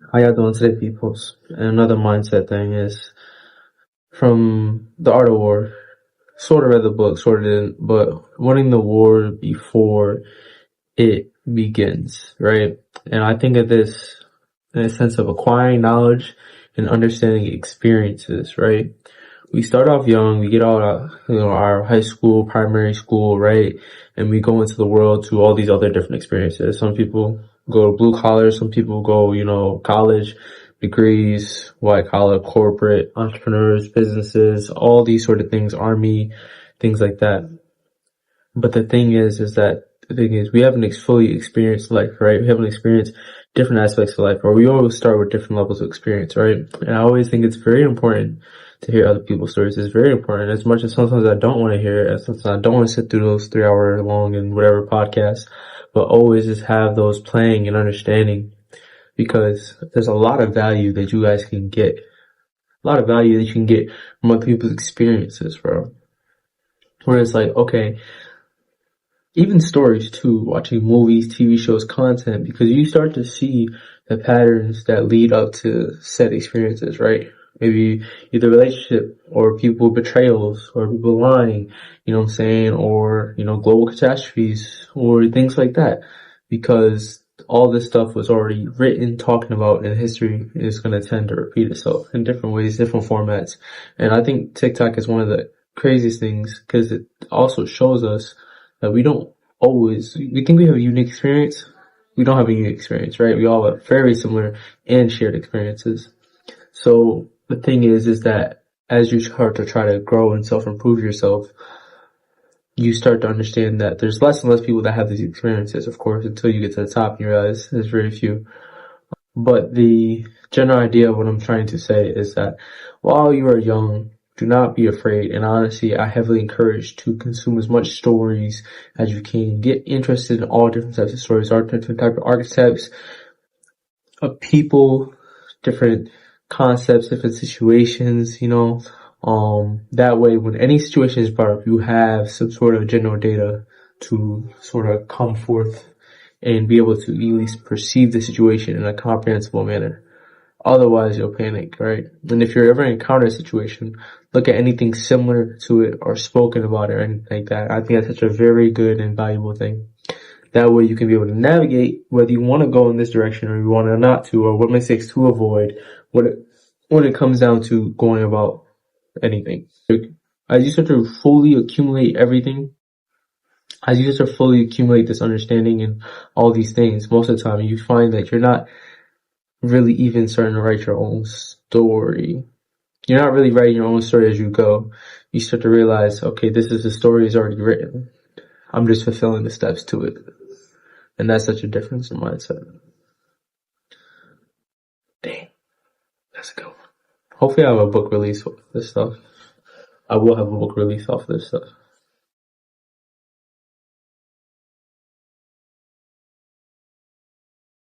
How y'all doing today, peoples? And another mindset thing is from The Art of War. Sort of read the book, sort of didn't, but winning the war before it begins, right? And I think of this in a sense of acquiring knowledge and understanding experiences, right? We start off young, we get all our high school, primary school, right? And we go into the world to all these other different experiences. Some people go to blue collar, some people go, college, degrees, white collar, corporate, entrepreneurs, businesses, all these sort of things, army, things like that. But the thing is we haven't fully experienced life, right? We haven't experienced different aspects of life, or we always start with different levels of experience, right? And I always think it's very important to hear other people's stories. It's very important, as much as sometimes I don't want to hear it, as sometimes I don't want to sit through those 3 hour long and whatever podcasts, but always just have those playing and understanding, because there's a lot of value that you guys can get. A lot of value that you can get from other people's experiences, bro. Where it's like, okay, even stories too, watching movies, TV shows, content, because you start to see the patterns that lead up to said experiences, right? Maybe either relationship or people betrayals or people lying, you know what I'm saying? Or, global catastrophes or things like that. Because all this stuff was already written, talking about in history, and it's going to tend to repeat itself in different ways, different formats. And I think TikTok is one of the craziest things because it also shows us that we think we have a unique experience. We don't have a unique experience, right? We all have very similar and shared experiences. So the thing is that as you start to try to grow and self-improve yourself, you start to understand that there's less and less people that have these experiences, of course, until you get to the top and you realize there's very few. But the general idea of what I'm trying to say is that while you are young, do not be afraid. And honestly, I heavily encourage to consume as much stories as you can. Get interested in all different types of stories, all different types of archetypes of people, different concepts, different situations, that way when any situation is brought up, you have some sort of general data to sort of come forth and be able to at least perceive the situation in a comprehensible manner. Otherwise, you'll panic, right? And if you're ever encounter a situation, look at anything similar to it or spoken about it or anything like that. I think that's such a very good and valuable thing. That way you can be able to navigate whether you want to go in this direction or you want to not to, or what mistakes to avoid when it comes down to going about anything. As you start to fully accumulate everything, as you start to fully accumulate this understanding and all these things, most of the time you find that you're not really even starting to write your own story. You're not really writing your own story as you go. You start to realize, okay, this is the story is already written. I'm just fulfilling the steps to it. And that's such a difference in mindset. Dang. That's a good one. Hopefully I have a book release off this stuff. I will have a book release off this stuff.